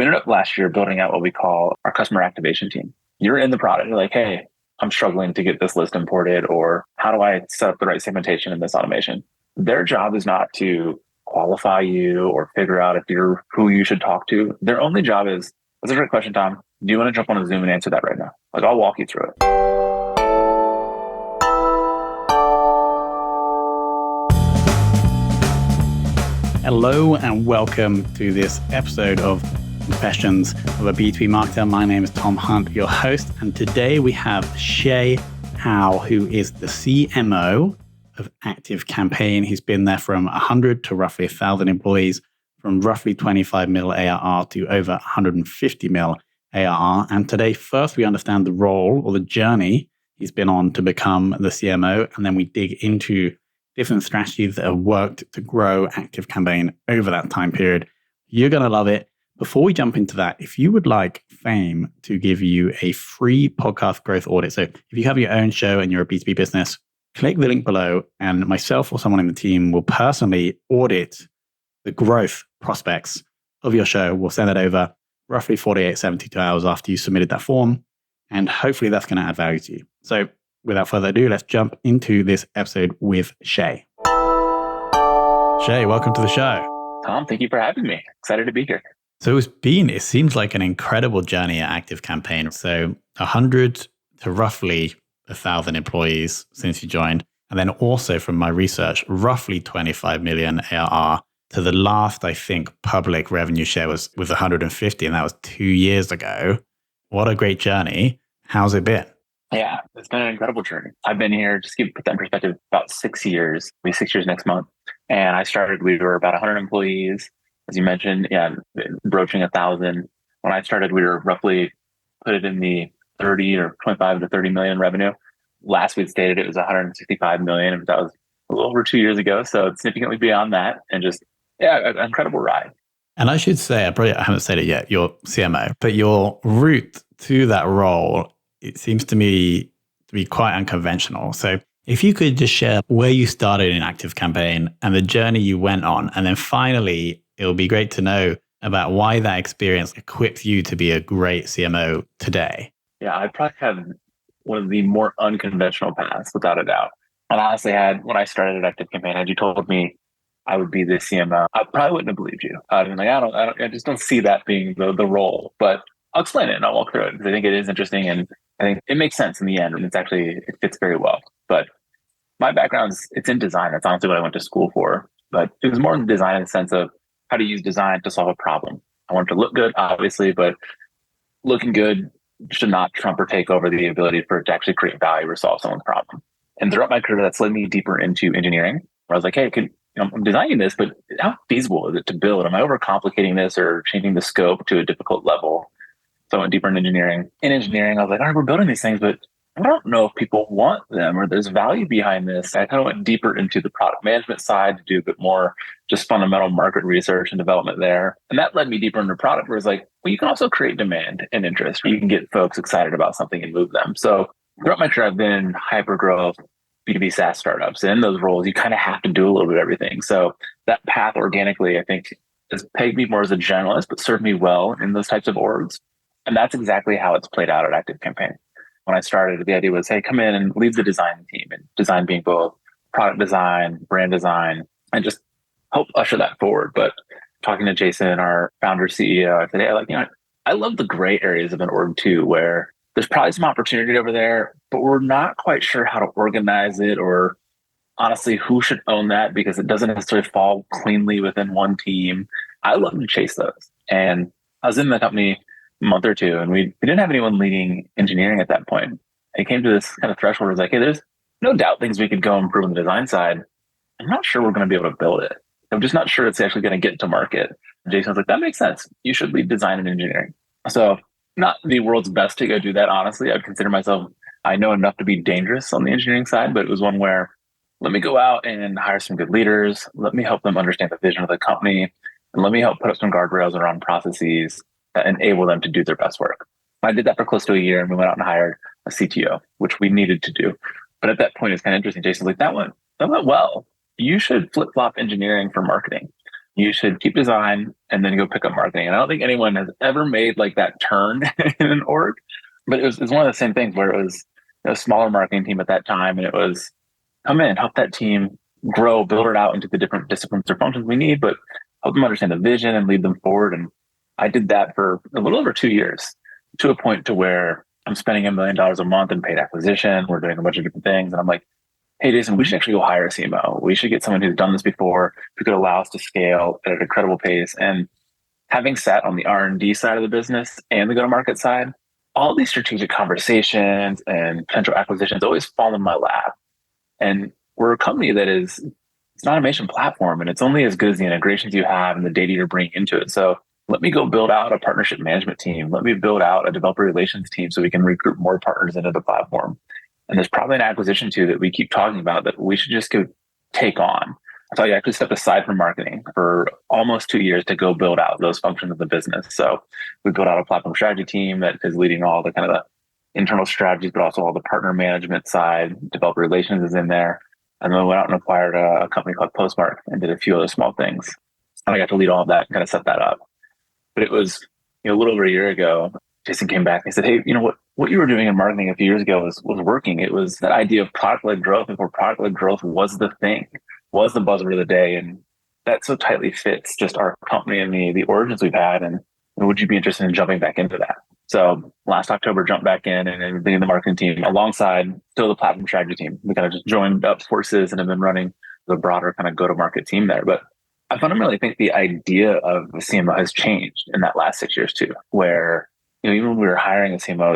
We ended up last year building out what we call our customer activation team. You're in the product. You're like, hey, I'm struggling to get this list imported, or how do I set up the right segmentation in this automation? Their job is not to qualify you or figure out if you're who you should talk to. Their only job is, that's a great question, Tom. Do you want to jump on a Zoom and answer that right now? Like, I'll walk you through it. Hello and welcome to this episode of Confessions of a B2B Marketer. My name is Tom Hunt, your host, and today we have Shay Howe, who is the CMO of ActiveCampaign. He's been there from 100 to roughly 1,000 employees, from roughly 25 mil ARR to over 150 mil ARR. And today, first, we understand the role or the journey he's been on to become the CMO, and then we dig into different strategies that have worked to grow ActiveCampaign over that time period. You're going to love it. Before we jump into that, if you would like Fame to give you a free podcast growth audit, so if you have your own show and you're a B2B business, click the link below and myself or someone in the team will personally audit the growth prospects of your show. We'll send it over roughly 48, 72 hours after you submitted that form. And hopefully that's going to add value to you. So without further ado, let's jump into this episode with Shay. Shay, welcome to the show. Tom, thank you for having me. Excited to be here. So it seems like an incredible journey at ActiveCampaign. So 100 to roughly 1,000 employees since you joined. And then also from my research, roughly 25 million ARR to the last, I think, public revenue share was 150. And that was 2 years ago. What a great journey. How's it been? Yeah, it's been an incredible journey. I've been here, just to put that in perspective, about 6 years. It'll be 6 years next month. And we were about 100 employees. As you mentioned, broaching 1,000. When I started, we were roughly put it in the 30 or 25 to 30 million revenue. Last we'd stated it was 165 million. That was a little over 2 years ago. So it's significantly beyond that. And just, an incredible ride. And I should say, I haven't said it yet, you're CMO, but your route to that role, it seems to me to be quite unconventional. So if you could just share where you started in ActiveCampaign and the journey you went on, and then finally, it would be great to know about why that experience equipped you to be a great CMO today. Yeah, I probably have one of the more unconventional paths, without a doubt. And I honestly when I started at ActiveCampaign, had you told me I would be the CMO, I probably wouldn't have believed you. I'd been like, I just don't see that being the role. But I'll explain it and I'll walk through it because I think it is interesting and I think it makes sense in the end, and it fits very well. But my background it's in design. That's honestly what I went to school for. But it was more in design in the sense of how to use design to solve a problem. I wanted to look good, obviously, but looking good should not trump or take over the ability for it to actually create value or solve someone's problem. And throughout my career, that's led me deeper into engineering, where I was like, hey, I'm designing this, but how feasible is it to build? Am I overcomplicating this or changing the scope to a difficult level? So I went deeper in engineering. In engineering, I was like, all right, we're building these things, but I don't know if people want them or there's value behind this. I kind of went deeper into the product management side to do a bit more just fundamental market research and development there. And that led me deeper into product where it's like, well, you can also create demand and interest. You can get folks excited about something and move them. So throughout my career, I've been in hyper growth B2B SaaS startups. And in those roles, you kind of have to do a little bit of everything. So that path organically, I think, has pegged me more as a generalist, but served me well in those types of orgs. And that's exactly how it's played out at ActiveCampaign. When I started, the idea was, hey, come in and lead the design team, and design being both product design, brand design, and just help usher that forward. But talking to Jason, our founder CEO today, I love the gray areas of an org too, where there's probably some opportunity over there, but we're not quite sure how to organize it or honestly who should own that because it doesn't necessarily fall cleanly within one team. I love to chase those. And I was in the company a month or two, and we didn't have anyone leading engineering at that point. It came to this kind of threshold where it was like, hey, there's no doubt things we could go improve on the design side. I'm not sure we're going to be able to build it. I'm just not sure it's actually going to get to market. And Jason was like, that makes sense. You should lead design and engineering. So not the world's best to go do that, honestly. I'd consider myself, I know enough to be dangerous on the engineering side, but it was one where let me go out and hire some good leaders. Let me help them understand the vision of the company. And let me help put up some guardrails around processes that enable them to do their best work. I did that for close to a year, and we went out and hired a CTO, which we needed to do. But at that point, it's kind of interesting. Jason's like, that went well. You should flip-flop engineering for marketing. You should keep design and then go pick up marketing. And I don't think anyone has ever made like that turn in an org, but it was one of the same things where it was a smaller marketing team at that time. And it was come in, help that team grow, build it out into the different disciplines or functions we need, but help them understand the vision and lead them forward. And I did that for a little over 2 years to a point to where I'm spending $1 million a month in paid acquisition. We're doing a bunch of different things. And I'm like, hey, Jason, we should actually go hire a CMO. We should get someone who's done this before, who could allow us to scale at an incredible pace. And having sat on the R&D side of the business and the go-to-market side, all these strategic conversations and potential acquisitions always fall in my lap. And we're a company that is, it's an automation platform, and it's only as good as the integrations you have and the data you're bringing into it. So let me go build out a partnership management team. Let me build out a developer relations team so we can recruit more partners into the platform. And there's probably an acquisition too that we keep talking about that we should just go take on. So I actually stepped aside from marketing for almost 2 years to go build out those functions of the business. So we built out a platform strategy team that is leading all the kind of the internal strategies, but also all the partner management side. Developer relations is in there. And then we went out and acquired a company called Postmark and did a few other small things. And I got to lead all of that and kind of set that up. But it was a little over a year ago, Jason came back and he said, hey, what you were doing in marketing a few years ago was working. It was that idea of product-led growth before product-led growth was the thing, was the buzzword of the day. And that so tightly fits just our company and the origins we've had. And would you be interested in jumping back into that? So last October, jumped back in and being the marketing team alongside still the platform strategy team. We kind of just joined up forces and have been running the broader kind of go-to-market team there. But I fundamentally think the idea of the CMO has changed in that last 6 years too, where even when we were hiring a CMO,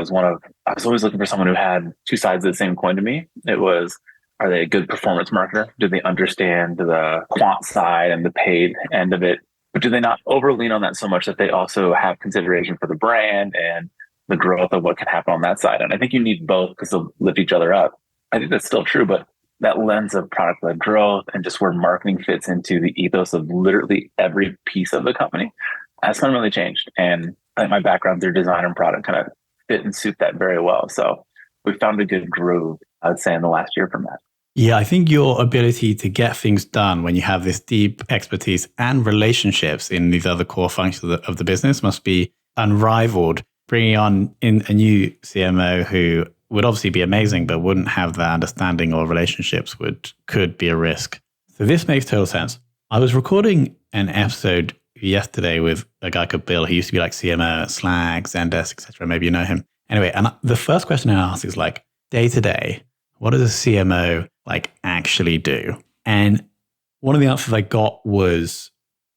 I was always looking for someone who had two sides of the same coin to me. It was, are they a good performance marketer? Do they understand the quant side and the paid end of it? But do they not overlean on that so much that they also have consideration for the brand and the growth of what can happen on that side? And I think you need both because they'll lift each other up. I think that's still true, but that lens of product-led growth and just where marketing fits into the ethos of literally every piece of the company has fundamentally changed. And I think my background through design and product kind of fit and suit that very well. So we found a good groove, I would say, in the last year from that. Yeah, I think your ability to get things done when you have this deep expertise and relationships in these other core functions of the business must be unrivaled. Bringing on in a new CMO who would obviously be amazing, but wouldn't have that understanding or relationships could be a risk. So this makes total sense. I was recording an episode yesterday with a guy called Bill. He used to be like CMO at Slack, Zendesk, etc. Maybe you know him. Anyway, and the first question I asked is like, day to day, what does a CMO actually do? And one of the answers I got was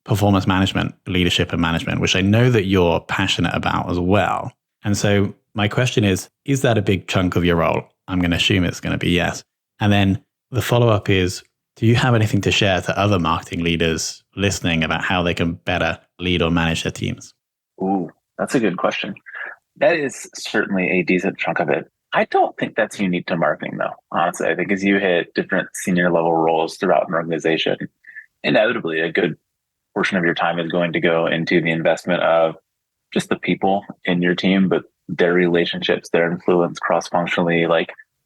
performance management, leadership and management, which I know that you're passionate about as well. And so my question is that a big chunk of your role? I'm going to assume it's going to be yes. And then the follow-up is, do you have anything to share to other marketing leaders listening about how they can better lead or manage their teams? Ooh, that's a good question. That is certainly a decent chunk of it. I don't think that's unique to marketing, though. Honestly, I think as you hit different senior level roles throughout an organization, inevitably a good portion of your time is going to go into the investment of just the people in your team, but their relationships, their influence cross-functionally,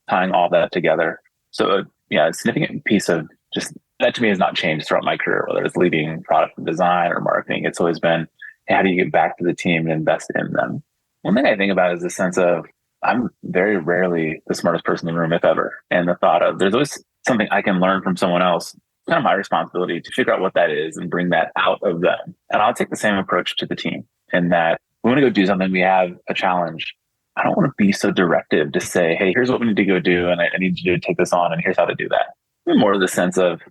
tying all that together. So a significant piece of just that to me has not changed throughout my career, whether it's leading product and design or marketing. It's always been, hey, how do you get back to the team and invest in them? One thing I think about is the sense of I'm very rarely the smartest person in the room, if ever. And the thought of there's always something I can learn from someone else. It's kind of my responsibility to figure out what that is and bring that out of them. And I'll take the same approach to the team in that we want to go do something. We have a challenge. I don't want to be so directive to say, hey, here's what we need to go do. And I need you to take this on and here's how to do that. More of the sense of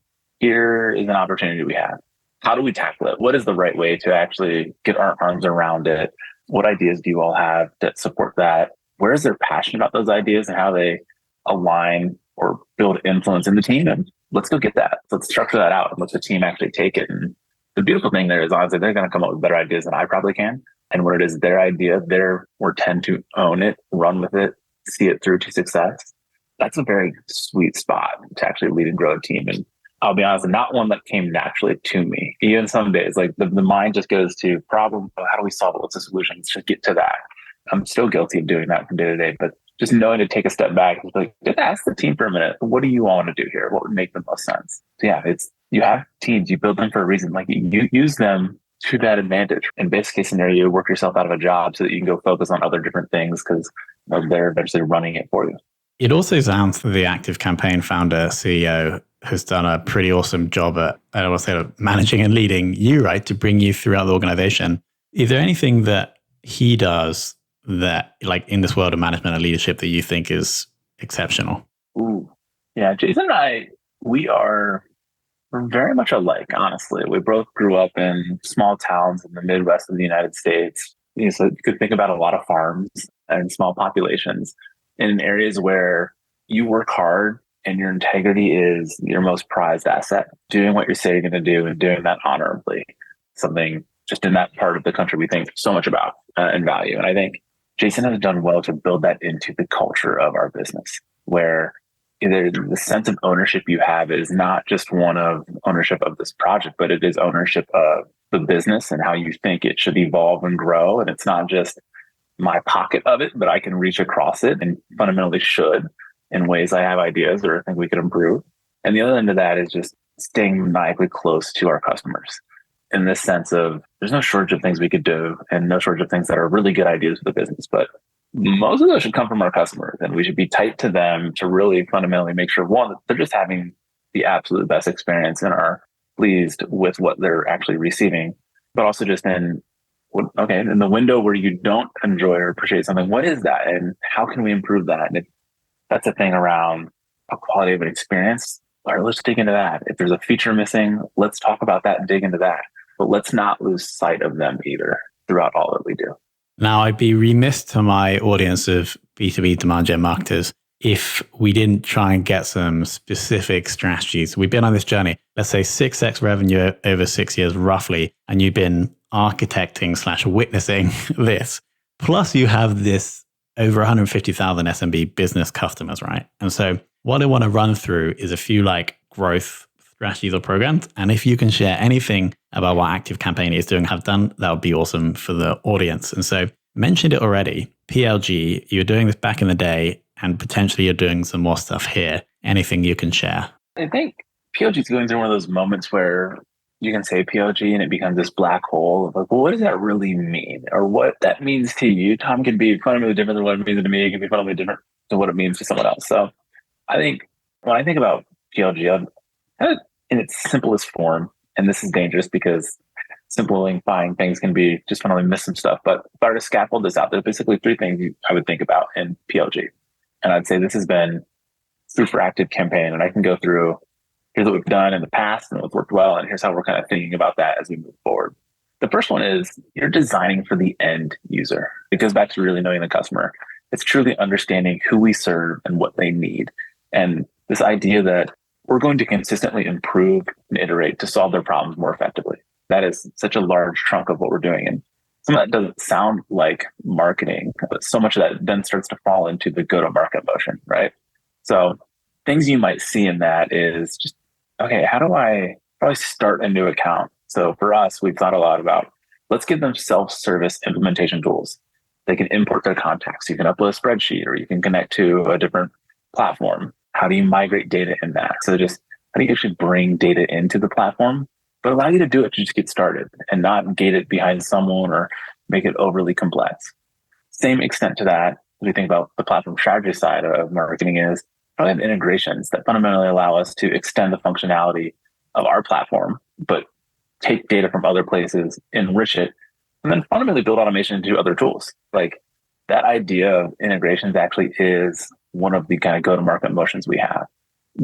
here is an opportunity we have. How do we tackle it? What is the right way to actually get our arms around it? What ideas do you all have that support that? Where is their passion about those ideas and how they align or build influence in the team? And let's go get that. Let's structure that out and let the team actually take it. And the beautiful thing there is honestly, they're going to come up with better ideas than I probably can. And when it is their idea, we tend to own it, run with it, see it through to success. That's a very sweet spot to actually lead and grow a team. And I'll be honest, not one that came naturally to me. Even some days, the mind just goes to problem. How do we solve it? What's the solution? Let's just get to that. I'm still guilty of doing that from day to day, but just knowing to take a step back and just ask the team for a minute, what do you all want to do here? What would make the most sense? So yeah, it's You have teams, you build them for a reason. Like you use them to that advantage. In best case scenario, you work yourself out of a job so that you can go focus on other different things because they're eventually running it for you. It also sounds that the Active Campaign founder, CEO, has done a pretty awesome job at, I don't want to say managing and leading you, right, to bring you throughout the organization. Is there anything that he does that, like in this world of management and leadership, that you think is exceptional? Ooh. Yeah, Jason and I, we're very much alike, honestly. We both grew up in small towns in the Midwest of the United States. So you could think about a lot of farms and small populations in areas where you work hard and your integrity is your most prized asset. Doing what you say you're going to do and doing that honorably, something just in that part of the country we think so much about and value. And I think Jason has done well to build that into the culture of our business, where the sense of ownership you have is not just one of ownership of this project, but it is ownership of the business and how you think it should evolve and grow. And it's not just my pocket of it, but I can reach across it and fundamentally should in ways I have ideas or think we could improve. And the other end of that is just staying maniacally close to our customers in this sense of there's no shortage of things we could do and no shortage of things that are really good ideas for the business, but most of those should come from our customers, and we should be tight to them to really fundamentally make sure, one, that they're just having the absolute best experience and are pleased with what they're actually receiving, but also just in the window where you don't enjoy or appreciate something, what is that and how can we improve that? And if that's a thing around a quality of an experience, all right, let's dig into that. If there's a feature missing, let's talk about that and dig into that. But let's not lose sight of them either throughout all that we do. Now, I'd be remiss to my audience of B2B demand gen marketers if we didn't try and get some specific strategies. We've been on this journey, let's say 6x revenue over 6 years roughly, and you've been architecting/witnessing this. Plus you have this over 150,000 SMB business customers, right? And so what I want to run through is a few growth strategies or programs. And if you can share anything about what Active Campaign is doing, have done, that would be awesome for the audience. And so mentioned it already, PLG, you were doing this back in the day and potentially you're doing some more stuff here. Anything you can share? I think PLG is going through one of those moments where you can say PLG and it becomes this black hole of well, what does that really mean? Or what that means to you, Tom, can be fundamentally different than what it means to me. It can be fundamentally different than what it means to someone else. So I think when I think about PLG, I'm kind of in its simplest form, and this is dangerous because simplifying things can be just fundamentally miss some stuff. But if I were to scaffold this out, there's basically three things I would think about in PLG. And I'd say this has been super active campaign, and I can go through here's what we've done in the past and what's worked well, and here's how we're kind of thinking about that as we move forward. The first one is you're designing for the end user. It goes back to really knowing the customer. It's truly understanding who we serve and what they need. And this idea that we're going to consistently improve and iterate to solve their problems more effectively. That is such a large chunk of what we're doing. And some of that doesn't sound like marketing, but so much of that then starts to fall into the go-to-market motion, right? So things you might see in that is just, okay, how do I start a new account? So for us, we've thought a lot about, let's give them self-service implementation tools. They can import their contacts. You can upload a spreadsheet or you can connect to a different platform. How do you migrate data in that? So just how do you actually bring data into the platform, but allow you to do it to just get started and not gate it behind someone or make it overly complex. Same extent to that, as we think about the platform strategy side of marketing is probably have integrations that fundamentally allow us to extend the functionality of our platform, but take data from other places, enrich it, and then fundamentally build automation into other tools. Like that idea of integrations actually is one of the kind of go-to-market motions we have.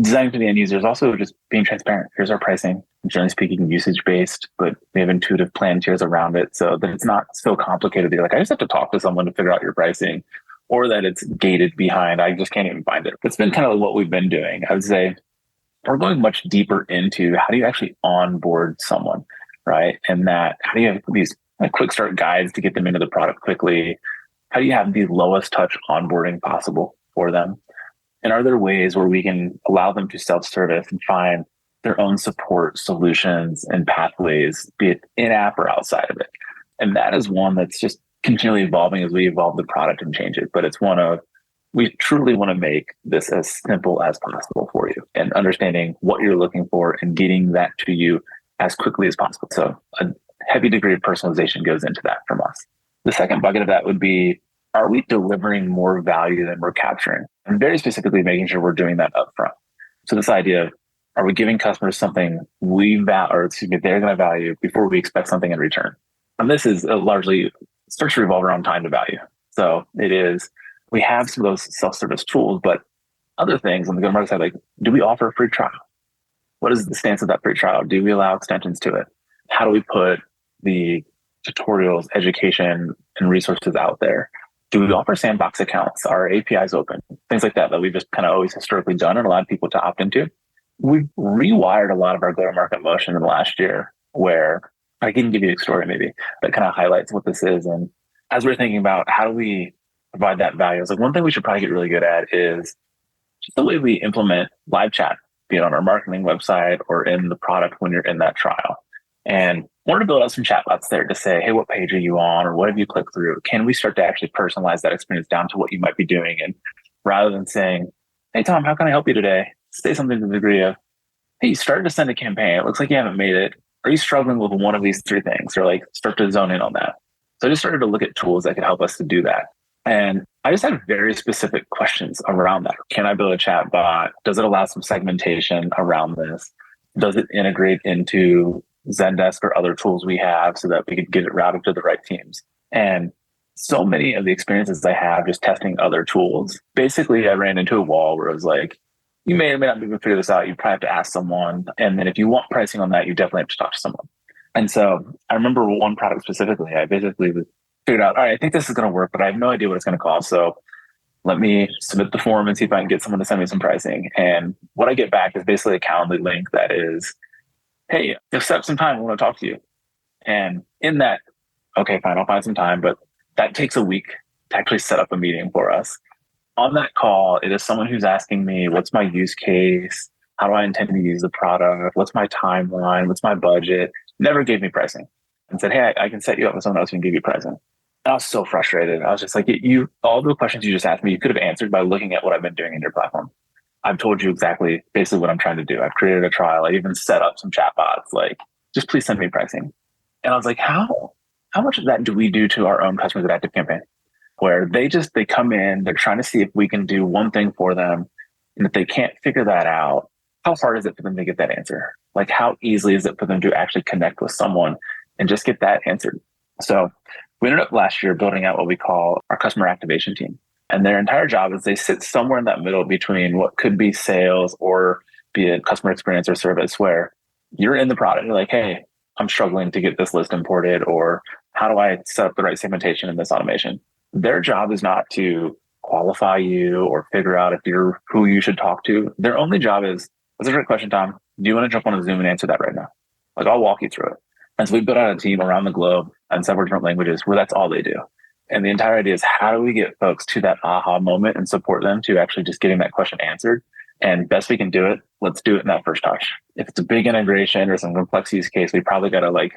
Designing for the end user is also just being transparent. Here's our pricing, generally speaking, usage-based, but we have intuitive plan tiers around it so that it's not so complicated. You're like, I just have to talk to someone to figure out your pricing, or that it's gated behind, I just can't even find it. That's been kind of what we've been doing. I would say we're going much deeper into how do you actually onboard someone, right? And that, how do you have these quick start guides to get them into the product quickly? How do you have the lowest touch onboarding possible for them? And are there ways where we can allow them to self-service and find their own support solutions and pathways, be it in-app or outside of it? And that is one that's just continually evolving as we evolve the product and change it. But it's one of we truly want to make this as simple as possible for you and understanding what you're looking for and getting that to you as quickly as possible. So a heavy degree of personalization goes into that from us. The second bucket of that would be, are we delivering more value than we're capturing? And very specifically, making sure we're doing that upfront. So this idea of, are we giving customers something they're going to value before we expect something in return? And this is largely starts to revolve around time to value. So it is, we have some of those self-service tools, but other things on the go-to-market side, like, do we offer a free trial? What is the stance of that free trial? Do we allow extensions to it? How do we put the tutorials, education, and resources out there? Do we offer sandbox accounts? Are APIs open? Things like that we've just kind of always historically done and allowed people to opt into. We've rewired a lot of our go-to-market motion in the last year, where I can give you a story maybe that kind of highlights what this is. And as we're thinking about how do we provide that value, it's like one thing we should probably get really good at is just the way we implement live chat, be it on our marketing website or in the product when you're in that trial. And wanted to build out some chatbots there to say, hey, what page are you on? Or what have you clicked through? Can we start to actually personalize that experience down to what you might be doing? And rather than saying, hey, Tom, how can I help you today? Say something to the degree of, hey, you started to send a campaign. It looks like you haven't made it. Are you struggling with one of these three things? Or like start to zone in on that. So I just started to look at tools that could help us to do that. And I just had very specific questions around that. Can I build a chat bot? Does it allow some segmentation around this? Does it integrate into Zendesk or other tools we have so that we could get it routed to the right teams? And so many of the experiences I have just testing other tools, basically I ran into a wall where it was like, you may or may not be able to figure this out. You probably have to ask someone. And then if you want pricing on that, you definitely have to talk to someone. And so I remember one product specifically, I basically figured out, all right, I think this is going to work, but I have no idea what it's going to cost. So let me submit the form and see if I can get someone to send me some pricing. And what I get back is basically a Calendly link that is, hey, you'll set up some time. I want to talk to you. And in that, okay, fine, I'll find some time. But that takes a week to actually set up a meeting for us. On that call, it is someone who's asking me, what's my use case? How do I intend to use the product? What's my timeline? What's my budget? Never gave me pricing and said, hey, I can set you up with someone else who can give you pricing. And I was so frustrated. I was just like, all the questions you just asked me, you could have answered by looking at what I've been doing in your platform. I've told you exactly basically what I'm trying to do. I've created a trial. I even set up some chatbots. Like, just please send me pricing. And I was like, how much of that do we do to our own customers at ActiveCampaign? Where they come in, they're trying to see if we can do one thing for them. And if they can't figure that out, how hard is it for them to get that answer? Like, how easily is it for them to actually connect with someone and just get that answered? So we ended up last year building out what we call our customer activation team. And their entire job is they sit somewhere in that middle between what could be sales or be it customer experience or service, where you're in the product. You're like, hey, I'm struggling to get this list imported, or how do I set up the right segmentation in this automation? Their job is not to qualify you or figure out if you're who you should talk to. Their only job is, that's a great question, Tom. Do you want to jump on a Zoom and answer that right now? Like, I'll walk you through it. And so we built out a team around the globe in several different languages where that's all they do. And the entire idea is, how do we get folks to that aha moment and support them to actually just getting that question answered? And best we can do it, let's do it in that first touch. If it's a big integration or some complex use case, we probably got to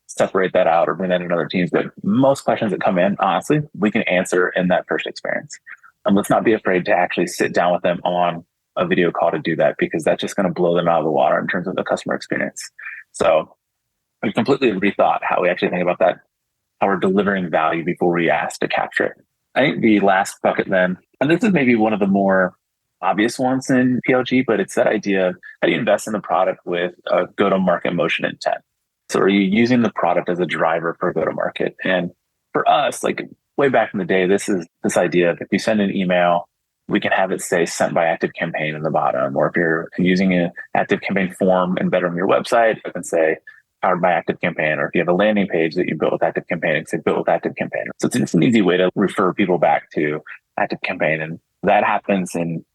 separate that out or bring that in other teams. But most questions that come in, honestly, we can answer in that first experience. And let's not be afraid to actually sit down with them on a video call to do that, because that's just going to blow them out of the water in terms of the customer experience. So we've completely rethought how we actually think about that, how we're delivering value before we ask to capture it. I think the last bucket then, and this is maybe one of the more obvious ones in PLG, but it's that idea of, how do you invest in the product with a go-to-market motion intent? So are you using the product as a driver for go-to-market? And for us, way back in the day, this is this idea of, if you send an email, we can have it say sent by ActiveCampaign in the bottom. Or if you're using an ActiveCampaign form embedded on your website, it can say powered by ActiveCampaign. Or if you have a landing page that you built with ActiveCampaign, it can say built with ActiveCampaign. So it's an easy way to refer people back to ActiveCampaign. And that happens in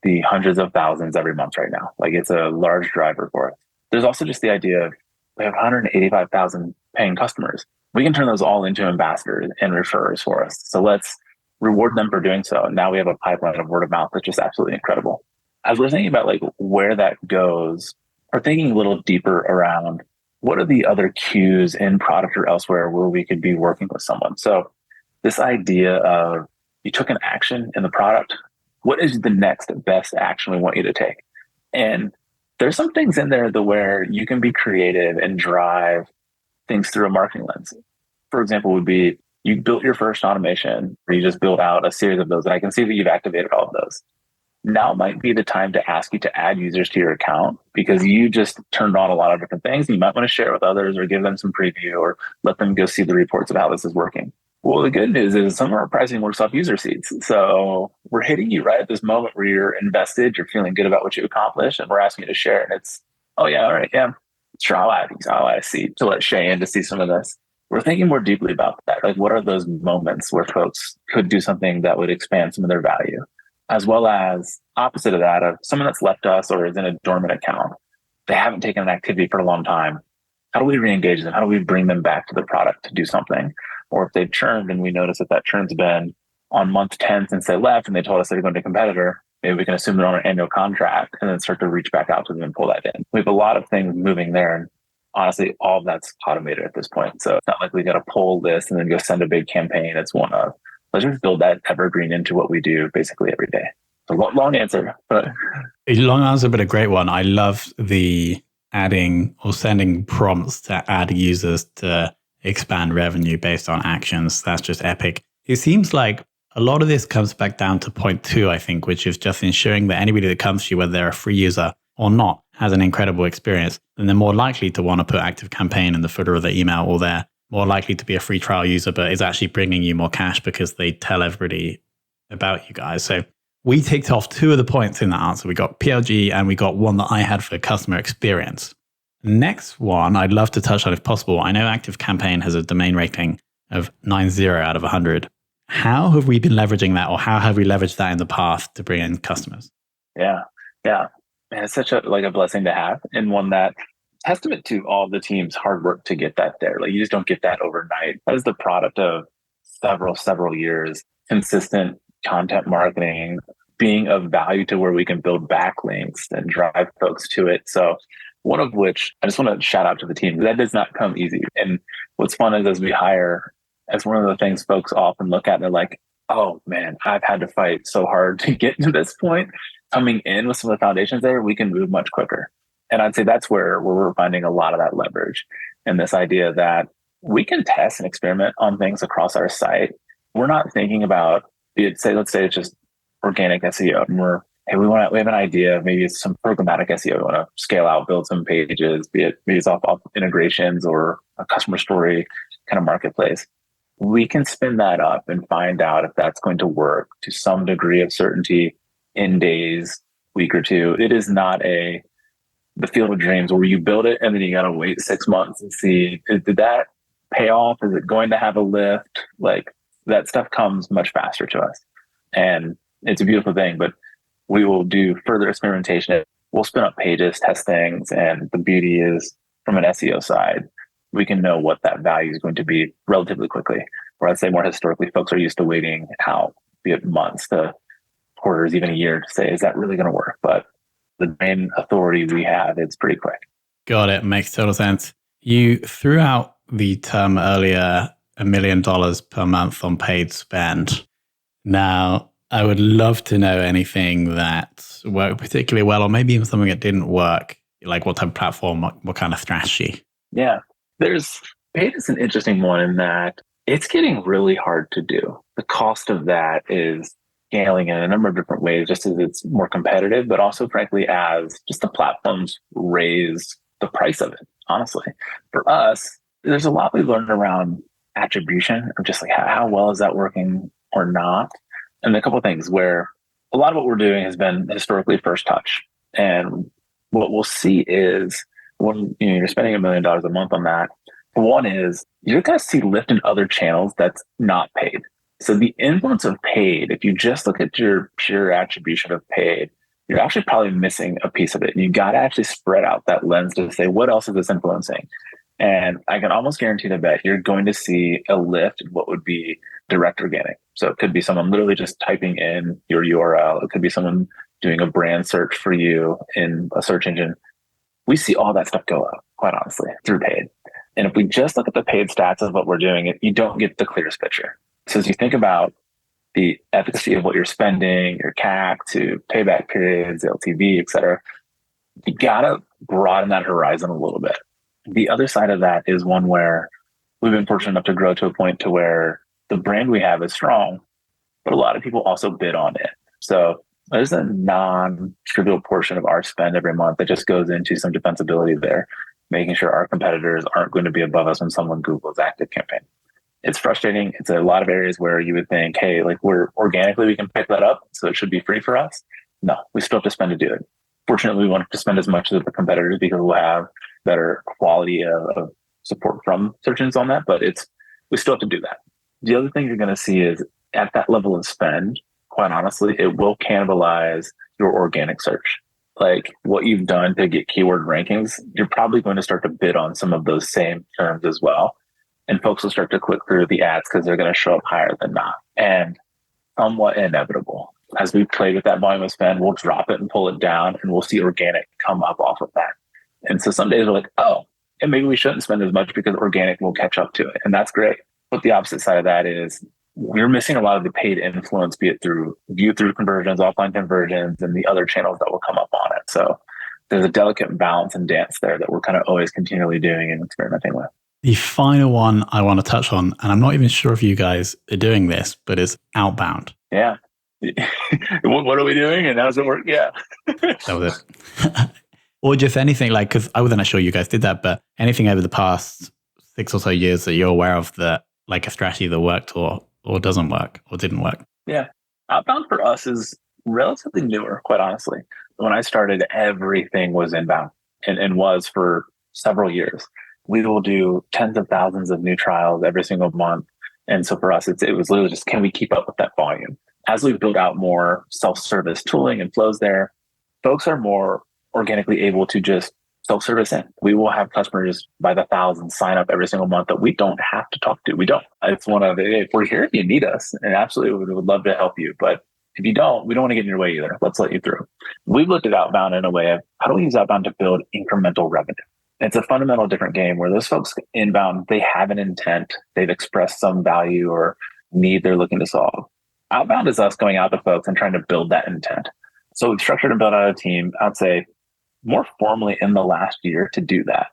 the hundreds of thousands every month right now. It's a large driver for us. There's also just the idea of, we have 185,000 paying customers. We can turn those all into ambassadors and referrers for us. So let's reward them for doing so. And now we have a pipeline of word of mouth that's just absolutely incredible. As we're thinking about where that goes, we're thinking a little deeper around, what are the other cues in product or elsewhere where we could be working with someone? So this idea of you took an action in the product. What is the next best action we want you to take? And there's some things in there where you can be creative and drive things through a marketing lens. For example, would be you built your first automation, or you just built out a series of those, and I can see that you've activated all of those. Now might be the time to ask you to add users to your account because you just turned on a lot of different things. You might want to share it with others or give them some preview or let them go see the reports of how this is working. Well, the good news is some of our pricing works off user seats. So we're hitting you right at this moment where you're invested, you're feeling good about what you accomplished, and we're asking you to share it. And it's, oh yeah, all right, yeah, sure, I'll add a seat to let Shay in to see some of this. We're thinking more deeply about that. Like, what are those moments where folks could do something that would expand some of their value? As well as opposite of that, of someone that's left us or is in a dormant account, they haven't taken an activity for a long time. How do we re-engage them? How do we bring them back to the product to do something? Or if they've churned and we notice that churn's been on month 10 since they left and they told us they're going to a competitor, maybe we can assume they're on an annual contract and then start to reach back out to them and pull that in. We have a lot of things moving there. And honestly, all of that's automated at this point. So it's not like we got to pull this and then go send a big campaign. It's one of, let's just build that evergreen into what we do basically every day. So long answer, but a long answer, but a great one. I love the adding or sending prompts to add users to expand revenue based on actions. That's just epic. It seems like a lot of this comes back down to point 2, I think, which is just ensuring that anybody that comes to you, whether they're a free user or not, has an incredible experience. And they're more likely to want to put active campaign in the footer of their email, or they're more likely to be a free trial user, but is actually bringing you more cash because they tell everybody about you guys. So we ticked off 2 of the points in that answer. We got PLG and we got one that I had for customer experience. Next one, I'd love to touch on if possible. I know Active Campaign has a domain rating of 90 out of 100. How have we been leveraging that, or how have we leveraged that in the past to bring in customers? Yeah. Man, it's such a blessing to have, and one that testament to all the team's hard work to get that there. Like, you just don't get that overnight. That is the product of several years, consistent content marketing, being of value to where we can build backlinks and drive folks to it. So one of which I just want to shout out to the team. That does not come easy. And what's fun is as we hire, as one of the things folks often look at, they're like, oh man, I've had to fight so hard to get to this point. Coming in with some of the foundations there, we can move much quicker. And I'd say that's where we're finding a lot of that leverage, and this idea that we can test and experiment on things across our site. We're not thinking about, let's say it's just organic SEO, and we have an idea, maybe it's some programmatic SEO. We want to scale out, build some pages, maybe it's off integrations or a customer story kind of marketplace. We can spin that up and find out if that's going to work to some degree of certainty in days, week or two. It is not the field of dreams where you build it and then you got to wait 6 months and see, did that pay off? Is it going to have a lift? Like, that stuff comes much faster to us. And it's a beautiful thing, but we will do further experimentation. We'll spin up pages, test things. And the beauty is, from an SEO side, we can know what that value is going to be relatively quickly. Or I'd say more historically, folks are used to waiting out, be it months to quarters, even a year, to say, is that really going to work? But the main authority we have, it's pretty quick. Got it. Makes total sense. You threw out the term earlier, $1 million per month on paid spend. Now, I would love to know anything that worked particularly well, or maybe even something that didn't work, like what type of platform, what kind of strategy? Yeah, paid is an interesting one in that it's getting really hard to do. The cost of that is scaling in a number of different ways, just as it's more competitive, but also frankly, as just the platforms raise the price of it. Honestly, for us, there's a lot we learned around attribution, of just like how well is that working or not. And a couple of things where a lot of what we're doing has been historically first touch. And what we'll see is when you're spending $1 million a month on that, one is you're going to see lift in other channels that's not paid. So the influence of paid, if you just look at your pure attribution of paid, you're actually probably missing a piece of it. And you got to actually spread out that lens to say, what else is this influencing? And I can almost guarantee to bet you're going to see a lift in what would be direct organic. So it could be someone literally just typing in your URL. It could be someone doing a brand search for you in a search engine. We see all that stuff go up, quite honestly, through paid. And if we just look at the paid stats of what we're doing, you don't get the clearest picture. So as you think about the efficacy of what you're spending, your CAC to payback periods, LTV, et cetera. You gotta broaden that horizon a little bit. The other side of that is one where we've been fortunate enough to grow to a point to where the brand we have is strong, but a lot of people also bid on it. So there's a non-trivial portion of our spend every month that just goes into some defensibility there, making sure our competitors aren't going to be above us when someone Googles ActiveCampaign. It's frustrating. It's a lot of areas where you would think, hey, like we're organically, we can pick that up, so it should be free for us. No, we still have to spend to do it. Fortunately, we want to spend as much as the competitors because we'll have better quality of support from search engines on that, but we still have to do that. The other thing you're going to see is at that level of spend, quite honestly, it will cannibalize your organic search. Like what you've done to get keyword rankings, you're probably going to start to bid on some of those same terms as well. And folks will start to click through the ads because they're going to show up higher than not. And somewhat inevitable. As we play with that volume of spend, we'll drop it and pull it down, and we'll see organic come up off of that. And so some days we're like, oh, and maybe we shouldn't spend as much because organic will catch up to it. And that's great. But the opposite side of that is we're missing a lot of the paid influence, be it through view-through conversions, offline conversions, and the other channels that will come up on it. So there's a delicate balance and dance there that we're kind of always continually doing and experimenting with. The final one I want to touch on, and I'm not even sure if you guys are doing this, but it's outbound. Yeah. What are we doing and how does it work? Yeah. That was it. Or just anything like, because I wasn't sure you guys did that, but anything over the past 6 or so years that you're aware of that like a strategy that worked or doesn't work or didn't work? Yeah. Outbound for us is relatively newer, quite honestly. When I started, everything was inbound and was for several years. We will do tens of thousands of new trials every single month. And so for us, it was literally just, can we keep up with that volume? As we build out more self-service tooling and flows there, folks are more organically able to just self-service in. We will have customers by the thousands sign up every single month that we don't have to talk to. We don't. It's one of, if we're here, you need us. And absolutely, we would love to help you. But if you don't, we don't want to get in your way either. Let's let you through. We've looked at outbound in a way of how do we use outbound to build incremental revenue? It's a fundamental different game where those folks inbound, they have an intent. They've expressed some value or need they're looking to solve. Outbound is us going out to folks and trying to build that intent. So we've structured and built out a team, I'd say, more formally in the last year to do that.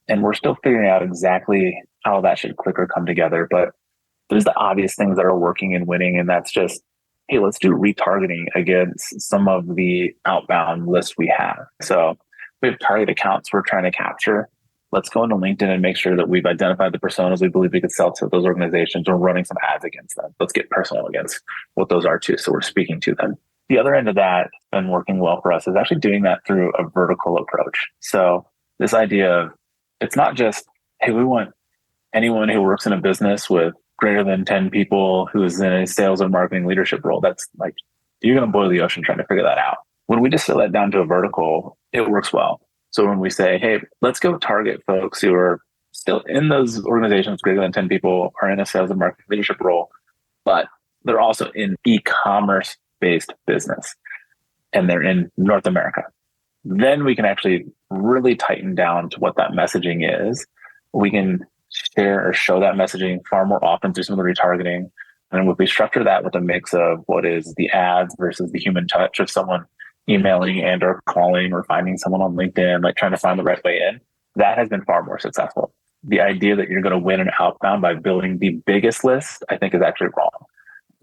And we're still figuring out exactly how that should click or come together. But there's the obvious things that are working and winning. And that's just, hey, let's do retargeting against some of the outbound lists we have. So we have target accounts we're trying to capture. Let's go into LinkedIn and make sure that we've identified the personas we believe we could sell to those organizations. We're running some ads against them. Let's get personal against what those are too. So we're speaking to them. The other end of that has been working well for us is actually doing that through a vertical approach. So this idea of it's not just, hey, we want anyone who works in a business with greater than 10 people who is in a sales and marketing leadership role. That's like, you're going to boil the ocean trying to figure that out. When we distill that down to a vertical, it works well. So when we say, hey, let's go target folks who are still in those organizations greater than 10 people, are in a sales and marketing leadership role, but they're also in e-commerce based business and they're in North America, then we can actually really tighten down to what that messaging is. We can share or show that messaging far more often through some of the retargeting. And if we structure that with a mix of what is the ads versus the human touch of someone emailing and or calling or finding someone on LinkedIn, like trying to find the right way in, that has been far more successful. The idea that you're going to win an outbound by building the biggest list, I think is actually wrong.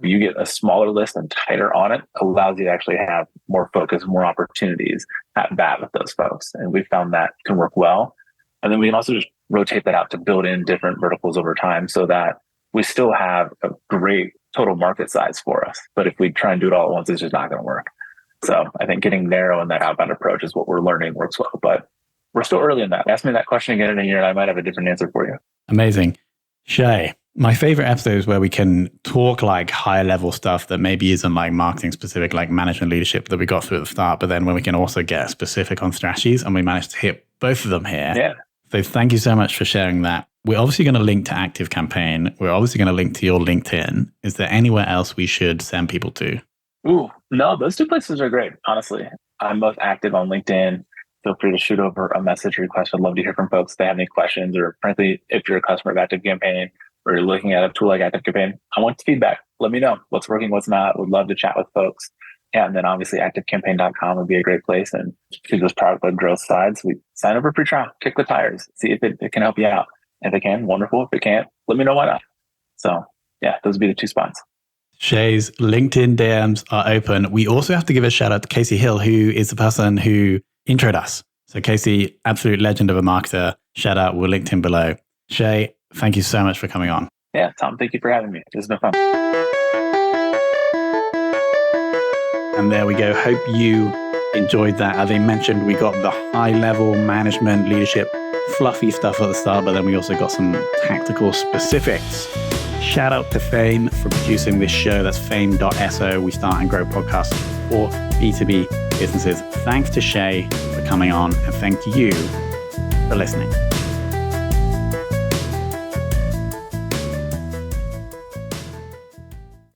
You get a smaller list and tighter on it, allows you to actually have more focus, more opportunities at bat with those folks. And we found that can work well. And then we can also just rotate that out to build in different verticals over time so that we still have a great total market size for us. But if we try and do it all at once, it's just not going to work. So I think getting narrow in that outbound approach is what we're learning works well. But we're still early in that. Ask me that question again in a year and I might have a different answer for you. Amazing. Shay, my favorite episodes where we can talk like higher level stuff that maybe isn't like marketing specific, like management leadership that we got through at the start, but then when we can also get specific on strategies, and we managed to hit both of them here. Yeah. So thank you so much for sharing that. We're obviously going to link to ActiveCampaign. We're obviously going to link to your LinkedIn. Is there anywhere else we should send people to? Ooh, no, those two places are great. Honestly, I'm most active on LinkedIn. Feel free to shoot over a message request. I'd love to hear from folks if they have any questions, or frankly, if you're a customer of ActiveCampaign, or you're looking at a tool like ActiveCampaign, I want feedback. Let me know what's working, what's not. Would love to chat with folks. Yeah, and then obviously activecampaign.com would be a great place. And to those product-led growth sides, we sign up for free trial, kick the tires, see if it can help you out. If it can, wonderful. If it can't, let me know why not. So yeah, those would be the two spots. Shay's LinkedIn DMs are open. We also have to give a shout out to Casey Hill, who is the person who introed us. So Casey, absolute legend of a marketer. Shout out, we'll link him below. Shay, thank you so much for coming on. Yeah, Tom, thank you for having me. It's been fun. And there we go. Hope you enjoyed that. As I mentioned, we got the high level management, leadership, fluffy stuff at the start, but then we also got some tactical specifics. Shout out to Fame for producing this show. That's fame.so. We start and grow podcasts for B2B businesses. Thanks to Shay for coming on, and thank you for listening.